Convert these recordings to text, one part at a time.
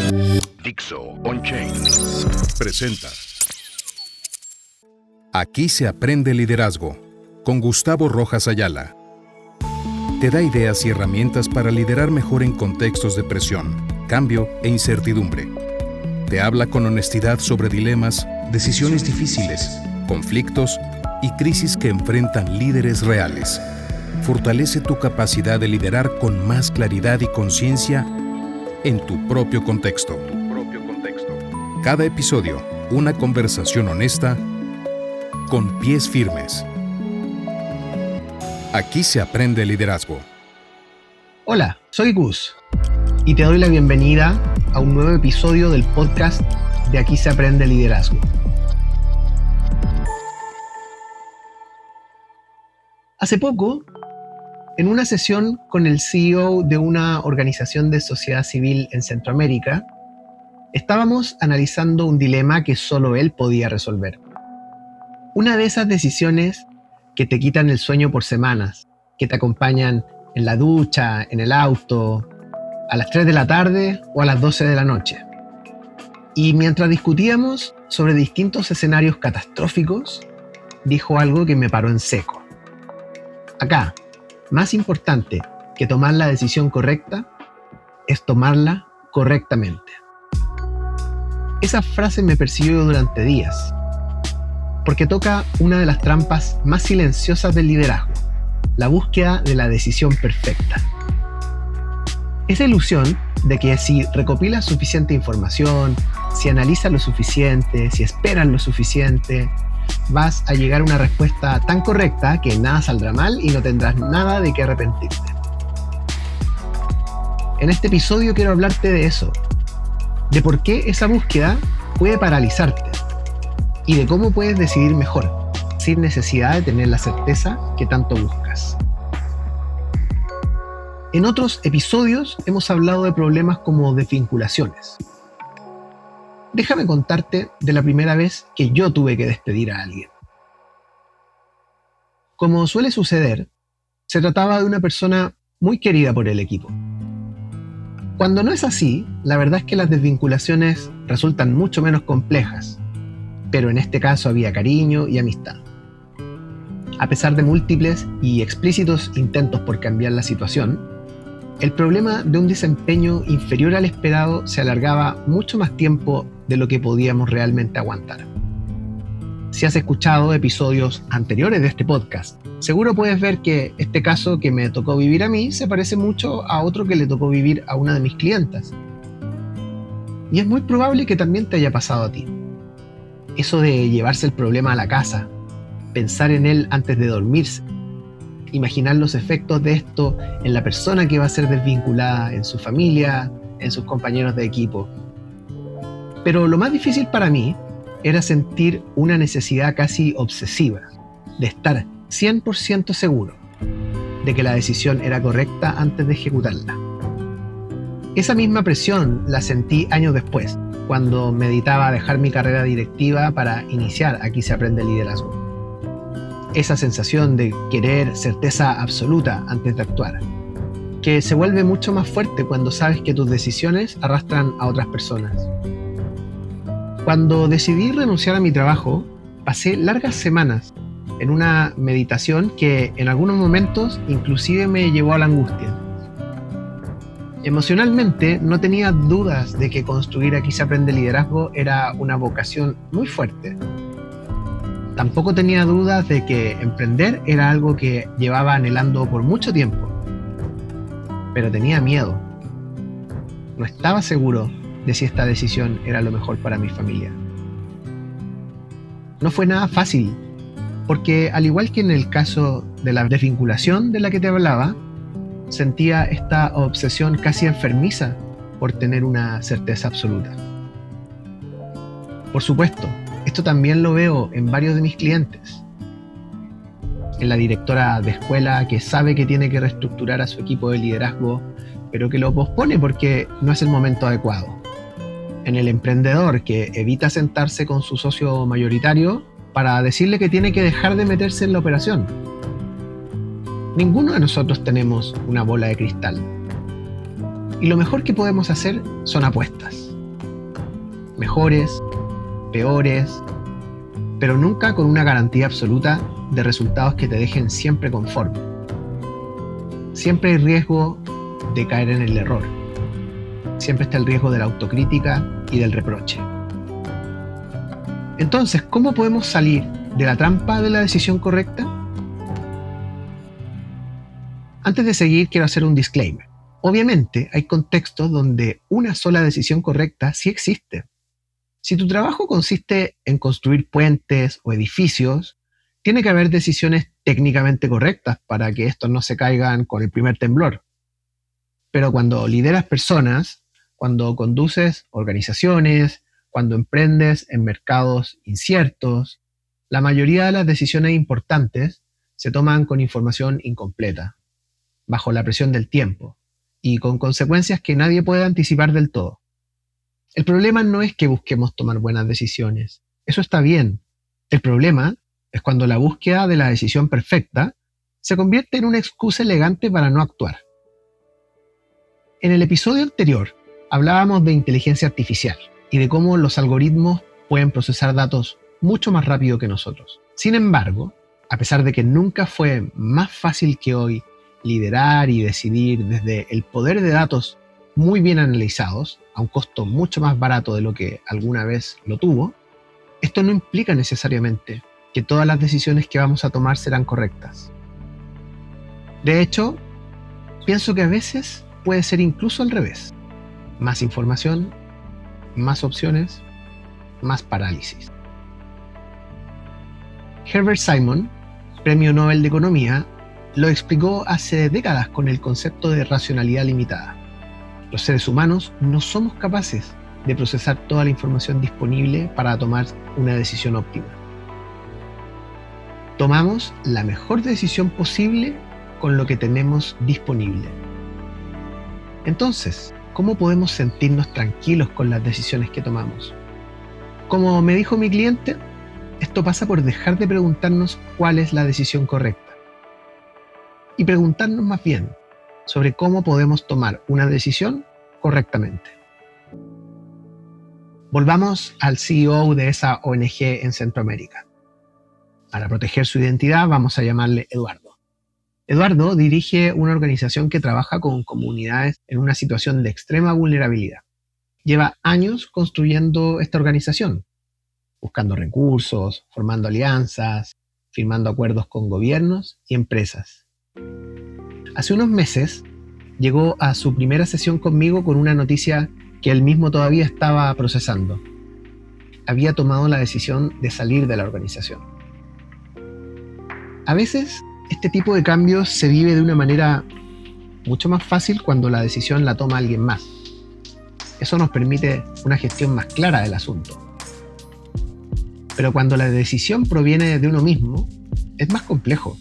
Dixo On Chain presenta Aquí se aprende liderazgo, con Gustavo Rojas Ayala. Te da ideas y herramientas para liderar mejor en contextos de presión, cambio e incertidumbre. Te habla con honestidad sobre dilemas, decisiones difíciles, conflictos y crisis que enfrentan líderes reales. Fortalece tu capacidad de liderar con más claridad y conciencia en tu propio contexto. Cada episodio, una conversación honesta con pies firmes. Aquí se aprende liderazgo. Hola, soy Gus y te doy la bienvenida a un nuevo episodio del podcast de Aquí se aprende liderazgo. Hace poco, en una sesión con el CEO de una organización de sociedad civil en Centroamérica, estábamos analizando un dilema que solo él podía resolver. Una de esas decisiones que te quitan el sueño por semanas, que te acompañan en la ducha, en el auto, a las 3 de la tarde o a las 12 de la noche. Y mientras discutíamos sobre distintos escenarios catastróficos, dijo algo que me paró en seco. Acá, más importante que tomar la decisión correcta es tomarla correctamente. Esa frase me persiguió durante días, porque toca una de las trampas más silenciosas del liderazgo, la búsqueda de la decisión perfecta. Esa ilusión de que si recopilas suficiente información, si analizas lo suficiente, si esperas lo suficiente, vas a llegar a una respuesta tan correcta que nada saldrá mal y no tendrás nada de qué arrepentirte. En este episodio quiero hablarte de eso, de por qué esa búsqueda puede paralizarte y de cómo puedes decidir mejor, sin necesidad de tener la certeza que tanto buscas. En otros episodios hemos hablado de problemas como desvinculaciones. Déjame contarte de la primera vez que yo tuve que despedir a alguien. Como suele suceder, se trataba de una persona muy querida por el equipo. Cuando no es así, la verdad es que las desvinculaciones resultan mucho menos complejas, pero en este caso había cariño y amistad. A pesar de múltiples y explícitos intentos por cambiar la situación, el problema de un desempeño inferior al esperado se alargaba mucho más tiempo de lo que podíamos realmente aguantar. Si has escuchado episodios anteriores de este podcast, seguro puedes ver que este caso que me tocó vivir a mí se parece mucho a otro que le tocó vivir a una de mis clientas. Y es muy probable que también te haya pasado a ti. Eso de llevarse el problema a la casa, pensar en él antes de dormirse, imaginar los efectos de esto en la persona que va a ser desvinculada, en su familia, en sus compañeros de equipo. Pero lo más difícil para mí era sentir una necesidad casi obsesiva de estar 100% seguro de que la decisión era correcta antes de ejecutarla. Esa misma presión la sentí años después, cuando meditaba dejar mi carrera directiva para iniciar Aquí se aprende liderazgo. Esa sensación de querer certeza absoluta antes de actuar, que se vuelve mucho más fuerte cuando sabes que tus decisiones arrastran a otras personas. Cuando decidí renunciar a mi trabajo, pasé largas semanas en una meditación que en algunos momentos inclusive me llevó a la angustia. Emocionalmente no tenía dudas de que construir Aquí se aprende liderazgo era una vocación muy fuerte. Tampoco tenía dudas de que emprender era algo que llevaba anhelando por mucho tiempo. Pero tenía miedo. No estaba seguro de si esta decisión era lo mejor para mi familia. No fue nada fácil, porque al igual que en el caso de la desvinculación de la que te hablaba, sentía esta obsesión casi enfermiza por tener una certeza absoluta. Por supuesto, esto también lo veo en varios de mis clientes. En la directora de escuela que sabe que tiene que reestructurar a su equipo de liderazgo, pero que lo pospone porque no es el momento adecuado. En el emprendedor que evita sentarse con su socio mayoritario para decirle que tiene que dejar de meterse en la operación. Ninguno de nosotros tenemos una bola de cristal. Y lo mejor que podemos hacer son apuestas. mejores, peores, pero nunca con una garantía absoluta de resultados que te dejen siempre conforme. Siempre hay riesgo de caer en el error. Siempre está el riesgo de la autocrítica y del reproche. Entonces, ¿cómo podemos salir de la trampa de la decisión correcta? Antes de seguir, quiero hacer un disclaimer. Obviamente, hay contextos donde una sola decisión correcta sí existe. Si tu trabajo consiste en construir puentes o edificios, tiene que haber decisiones técnicamente correctas para que estos no se caigan con el primer temblor. Pero cuando lideras personas, cuando conduces organizaciones, cuando emprendes en mercados inciertos, la mayoría de las decisiones importantes se toman con información incompleta, bajo la presión del tiempo, y con consecuencias que nadie puede anticipar del todo. El problema no es que busquemos tomar buenas decisiones. Eso está bien. El problema es cuando la búsqueda de la decisión perfecta se convierte en una excusa elegante para no actuar. En el episodio anterior hablábamos de inteligencia artificial y de cómo los algoritmos pueden procesar datos mucho más rápido que nosotros. Sin embargo, a pesar de que nunca fue más fácil que hoy liderar y decidir desde el poder de datos muy bien analizados, a un costo mucho más barato de lo que alguna vez lo tuvo, esto no implica necesariamente que todas las decisiones que vamos a tomar serán correctas. De hecho, pienso que a veces puede ser incluso al revés. Más información, más opciones, más parálisis. Herbert Simon, Premio Nobel de Economía, lo explicó hace décadas con el concepto de racionalidad limitada. Los seres humanos no somos capaces de procesar toda la información disponible para tomar una decisión óptima. Tomamos la mejor decisión posible con lo que tenemos disponible. Entonces, ¿cómo podemos sentirnos tranquilos con las decisiones que tomamos? Como me dijo mi cliente, esto pasa por dejar de preguntarnos cuál es la decisión correcta y preguntarnos más bien sobre cómo podemos tomar una decisión correctamente. Volvamos al CEO de esa ONG en Centroamérica. Para proteger su identidad vamos a llamarle Eduardo. Eduardo dirige una organización que trabaja con comunidades en una situación de extrema vulnerabilidad. Lleva años construyendo esta organización, buscando recursos, formando alianzas, firmando acuerdos con gobiernos y empresas. Hace unos meses llegó a su primera sesión conmigo con una noticia que él mismo todavía estaba procesando. Había tomado la decisión de salir de la organización. A veces, este tipo de cambios se vive de una manera mucho más fácil cuando la decisión la toma alguien más. Eso nos permite una gestión más clara del asunto. Pero cuando la decisión proviene de uno mismo, es más complejo.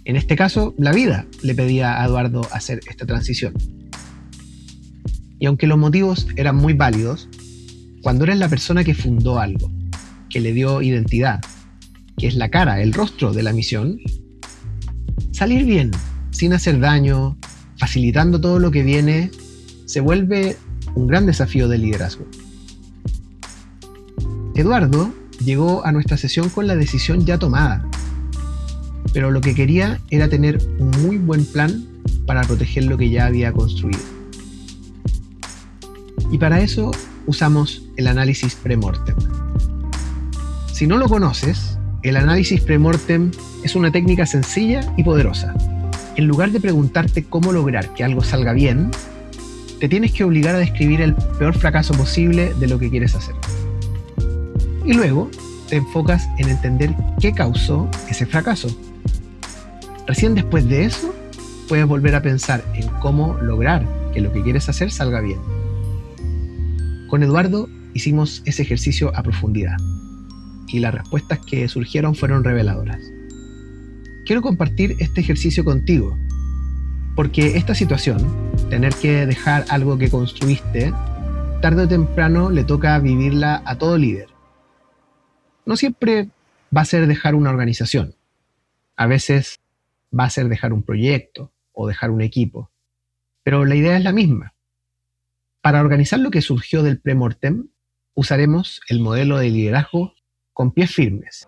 En este caso, la vida le pedía a Eduardo hacer esta transición. Y aunque los motivos eran muy válidos, cuando eres la persona que fundó algo, que le dio identidad, que es la cara, el rostro de la misión, salir bien, sin hacer daño, facilitando todo lo que viene, se vuelve un gran desafío de liderazgo. Eduardo llegó a nuestra sesión con la decisión ya tomada, pero lo que quería era tener un muy buen plan para proteger lo que ya había construido. Y para eso usamos el análisis pre-mortem. Si no lo conoces, el análisis pre-mortem es una técnica sencilla y poderosa. En lugar de preguntarte cómo lograr que algo salga bien, te tienes que obligar a describir el peor fracaso posible de lo que quieres hacer. Y luego te enfocas en entender qué causó ese fracaso. Recién después de eso, puedes volver a pensar en cómo lograr que lo que quieres hacer salga bien. Con Eduardo hicimos ese ejercicio a profundidad y las respuestas que surgieron fueron reveladoras. Quiero compartir este ejercicio contigo porque esta situación, tener que dejar algo que construiste, tarde o temprano le toca vivirla a todo líder. No siempre va a ser dejar una organización. A veces va a ser dejar un proyecto o dejar un equipo. Pero la idea es la misma. Para organizar lo que surgió del pre-mortem, usaremos el modelo de liderazgo con pies firmes.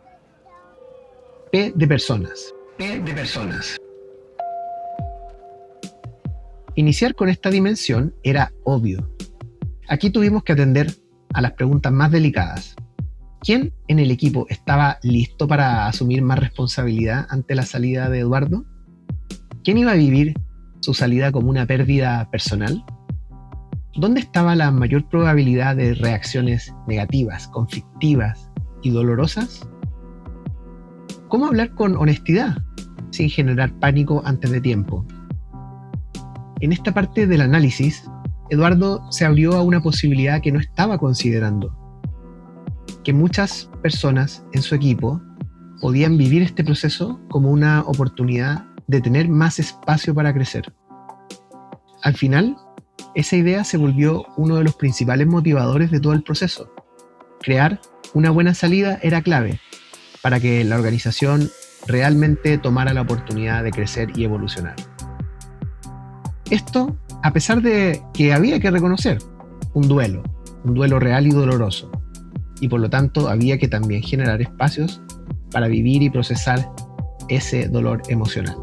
P de personas. P de personas. Iniciar con esta dimensión era obvio. Aquí tuvimos que atender a las preguntas más delicadas. ¿Quién en el equipo estaba listo para asumir más responsabilidad ante la salida de Eduardo? ¿Quién iba a vivir su salida como una pérdida personal? ¿Dónde estaba la mayor probabilidad de reacciones negativas, conflictivas y dolorosas? ¿Cómo hablar con honestidad sin generar pánico antes de tiempo? En esta parte del análisis, Eduardo se abrió a una posibilidad que no estaba considerando, que muchas personas en su equipo podían vivir este proceso como una oportunidad de tener más espacio para crecer. Al final, esa idea se volvió uno de los principales motivadores de todo el proceso. Crear una buena salida era clave para que la organización realmente tomara la oportunidad de crecer y evolucionar. Esto, a pesar de que había que reconocer un duelo real y doloroso, y por lo tanto había que también generar espacios para vivir y procesar ese dolor emocional.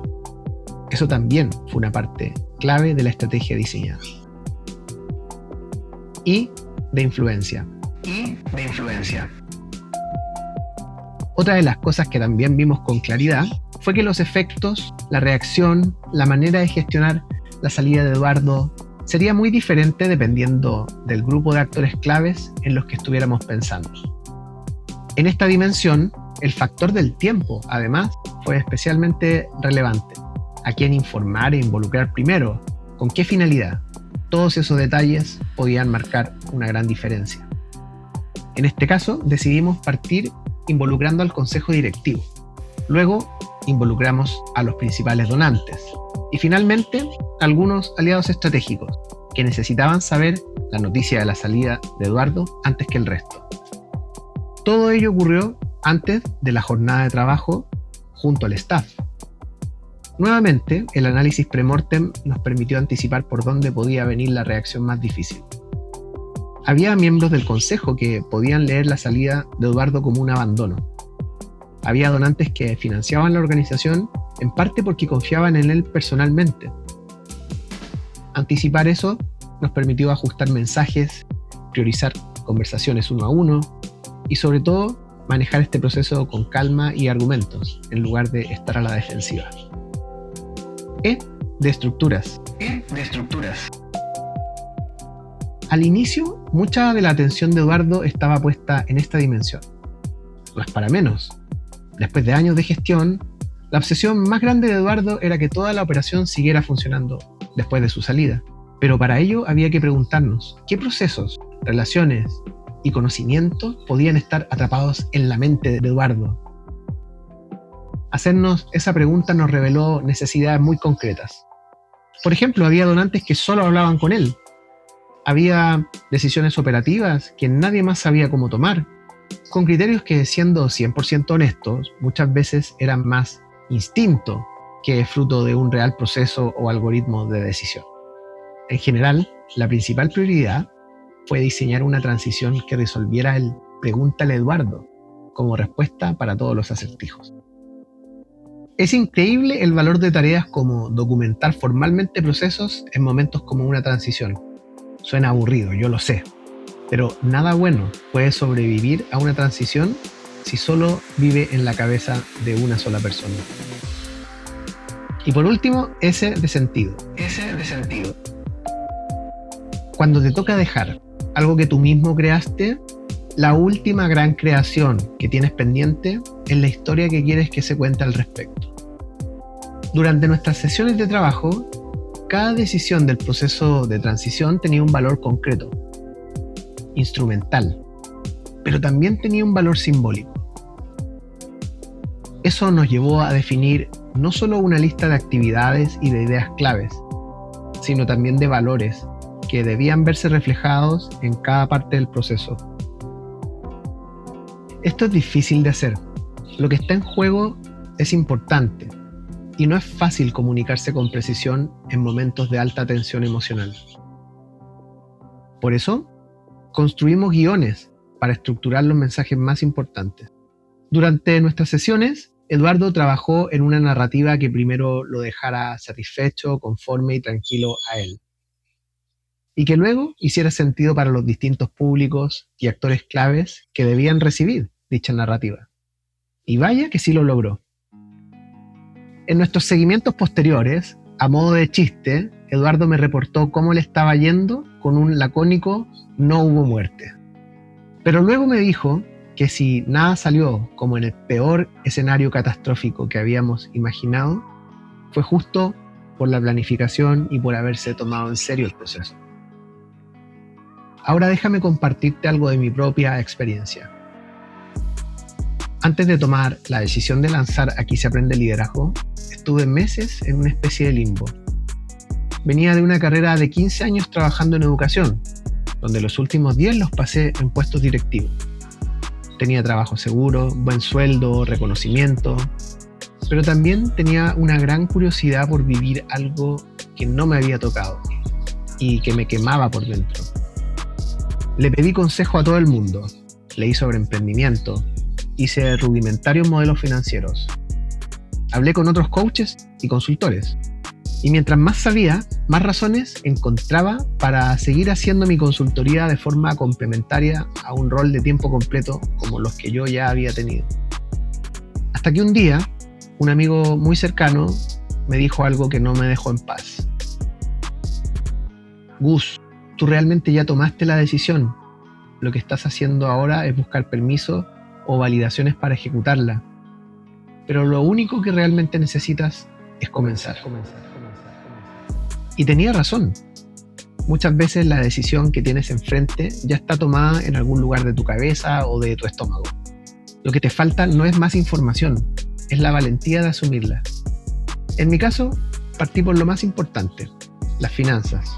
Eso también fue una parte clave de la estrategia diseñada. Y de influencia. Otra de las cosas que también vimos con claridad fue que los efectos, la reacción, la manera de gestionar la salida de Eduardo sería muy diferente dependiendo del grupo de actores claves en los que estuviéramos pensando. En esta dimensión, el factor del tiempo, además, fue especialmente relevante. ¿A quién informar e involucrar primero? ¿Con qué finalidad? Todos esos detalles podían marcar una gran diferencia. En este caso, decidimos partir involucrando al consejo directivo. Luego, involucramos a los principales donantes. Y finalmente, algunos aliados estratégicos que necesitaban saber la noticia de la salida de Eduardo antes que el resto. Todo ello ocurrió antes de la jornada de trabajo junto al staff. Nuevamente, el análisis pre-mortem nos permitió anticipar por dónde podía venir la reacción más difícil. Había miembros del consejo que podían leer la salida de Eduardo como un abandono. Había donantes que financiaban la organización en parte porque confiaban en él personalmente. Anticipar eso nos permitió ajustar mensajes, priorizar conversaciones uno a uno y sobre todo manejar este proceso con calma y argumentos en lugar de estar a la defensiva. E de estructuras. Al inicio, mucha de la atención de Eduardo estaba puesta en esta dimensión. No es para menos. Después de años de gestión, la obsesión más grande de Eduardo era que toda la operación siguiera funcionando después de su salida. Pero para ello había que preguntarnos qué procesos, relaciones y conocimientos podían estar atrapados en la mente de Eduardo. Hacernos esa pregunta nos reveló necesidades muy concretas. Por ejemplo, había donantes que solo hablaban con él. Había decisiones operativas que nadie más sabía cómo tomar, con criterios que, siendo 100% honestos, muchas veces eran más instinto que fruto de un real proceso o algoritmo de decisión. En general, la principal prioridad fue diseñar una transición que resolviera el "pregúntale a Eduardo" como respuesta para todos los acertijos. Es increíble el valor de tareas como documentar formalmente procesos en momentos como una transición. Suena aburrido, yo lo sé, pero nada bueno puede sobrevivir a una transición si solo vive en la cabeza de una sola persona. Y por último, S de sentido. Cuando te toca dejar algo que tú mismo creaste, la última gran creación que tienes pendiente es la historia que quieres que se cuente al respecto. Durante nuestras sesiones de trabajo, cada decisión del proceso de transición tenía un valor concreto, instrumental, pero también tenía un valor simbólico. Eso nos llevó a definir no solo una lista de actividades y de ideas claves, sino también de valores que debían verse reflejados en cada parte del proceso. Esto es difícil de hacer. Lo que está en juego es importante y no es fácil comunicarse con precisión en momentos de alta tensión emocional. Por eso, construimos guiones para estructurar los mensajes más importantes. Durante nuestras sesiones, Eduardo trabajó en una narrativa que primero lo dejara satisfecho, conforme y tranquilo a él, y que luego hiciera sentido para los distintos públicos y actores claves que debían recibir dicha narrativa. Y vaya que sí lo logró. En nuestros seguimientos posteriores, a modo de chiste, Eduardo me reportó cómo le estaba yendo con un lacónico "no hubo muerte". Pero luego me dijo que si nada salió como en el peor escenario catastrófico que habíamos imaginado, fue justo por la planificación y por haberse tomado en serio el proceso. Ahora déjame compartirte algo de mi propia experiencia. Antes de tomar la decisión de lanzar Aquí se aprende liderazgo, estuve meses en una especie de limbo. Venía de una carrera de 15 años trabajando en educación, donde los últimos 10 los pasé en puestos directivos. Tenía trabajo seguro, buen sueldo, reconocimiento, pero también tenía una gran curiosidad por vivir algo que no me había tocado y que me quemaba por dentro. Le pedí consejo a todo el mundo, leí sobre emprendimiento, hice rudimentarios modelos financieros, hablé con otros coaches y consultores, y mientras más sabía, más razones encontraba para seguir haciendo mi consultoría de forma complementaria a un rol de tiempo completo como los que yo ya había tenido. Hasta que un día, un amigo muy cercano me dijo algo que no me dejó en paz. Gus, tú realmente ya tomaste la decisión. Lo que estás haciendo ahora es buscar permiso o validaciones para ejecutarla. Pero lo único que realmente necesitas es comenzar. Y tenía razón. Muchas veces la decisión que tienes enfrente ya está tomada en algún lugar de tu cabeza o de tu estómago. Lo que te falta no es más información, es la valentía de asumirla. En mi caso, partí por lo más importante, las finanzas.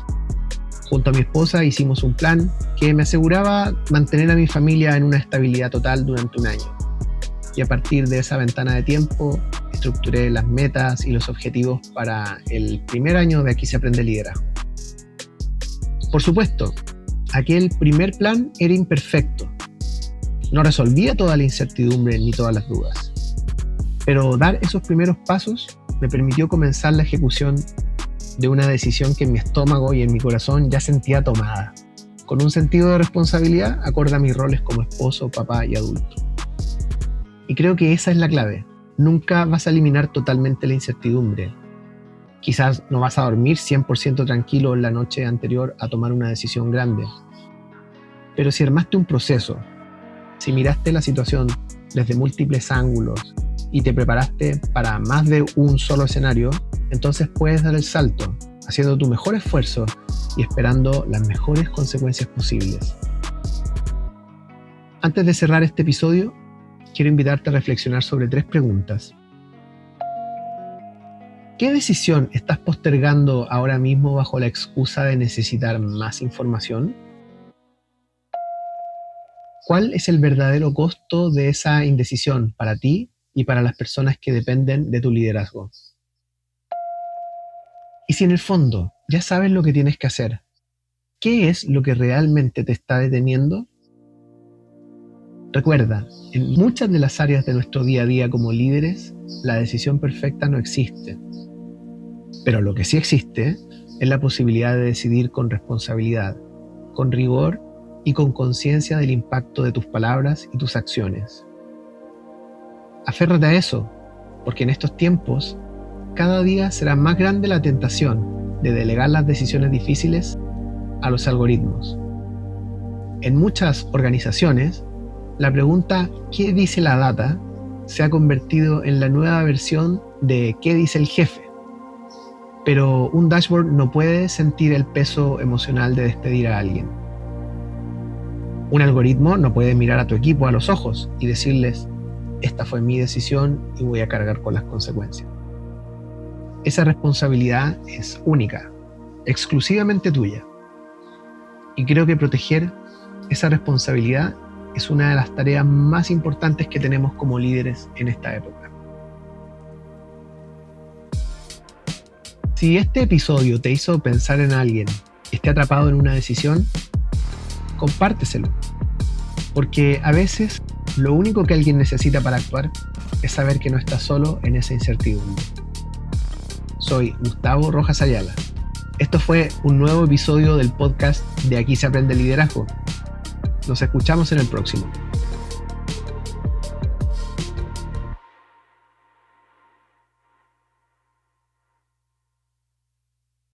Junto a mi esposa hicimos un plan que me aseguraba mantener a mi familia en una estabilidad total durante un año. Y a partir de esa ventana de tiempo, estructuré las metas y los objetivos para el primer año de Aquí se aprende liderazgo. Por supuesto, aquel primer plan era imperfecto. No resolvía toda la incertidumbre ni todas las dudas. Pero dar esos primeros pasos me permitió comenzar la ejecución de una decisión que en mi estómago y en mi corazón ya sentía tomada, con un sentido de responsabilidad acorde a mis roles como esposo, papá y adulto. Y creo que esa es la clave. Nunca vas a eliminar totalmente la incertidumbre. Quizás no vas a dormir 100% tranquilo la noche anterior a tomar una decisión grande. Pero si armaste un proceso, si miraste la situación desde múltiples ángulos y te preparaste para más de un solo escenario, entonces puedes dar el salto, haciendo tu mejor esfuerzo y esperando las mejores consecuencias posibles. Antes de cerrar este episodio, quiero invitarte a reflexionar sobre 3 preguntas. ¿Qué decisión estás postergando ahora mismo bajo la excusa de necesitar más información? ¿Cuál es el verdadero costo de esa indecisión para ti y para las personas que dependen de tu liderazgo? Y si en el fondo ya sabes lo que tienes que hacer, ¿qué es lo que realmente te está deteniendo? Recuerda, en muchas de las áreas de nuestro día a día como líderes, la decisión perfecta no existe. Pero lo que sí existe es la posibilidad de decidir con responsabilidad, con rigor y con conciencia del impacto de tus palabras y tus acciones. Aférrate a eso, porque en estos tiempos, cada día será más grande la tentación de delegar las decisiones difíciles a los algoritmos. En muchas organizaciones, la pregunta ¿qué dice la data? Se ha convertido en la nueva versión de ¿qué dice el jefe? Pero un dashboard no puede sentir el peso emocional de despedir a alguien. Un algoritmo no puede mirar a tu equipo a los ojos y decirles esta fue mi decisión y voy a cargar con las consecuencias. Esa responsabilidad es única, exclusivamente tuya. Y creo que proteger esa responsabilidad es una de las tareas más importantes que tenemos como líderes en esta época. Si este episodio te hizo pensar en alguien que esté atrapado en una decisión, compárteselo. Porque a veces lo único que alguien necesita para actuar es saber que no está solo en esa incertidumbre. Soy Gustavo Rojas Ayala. Esto fue un nuevo episodio del podcast de Aquí se aprende liderazgo. Nos escuchamos en el próximo.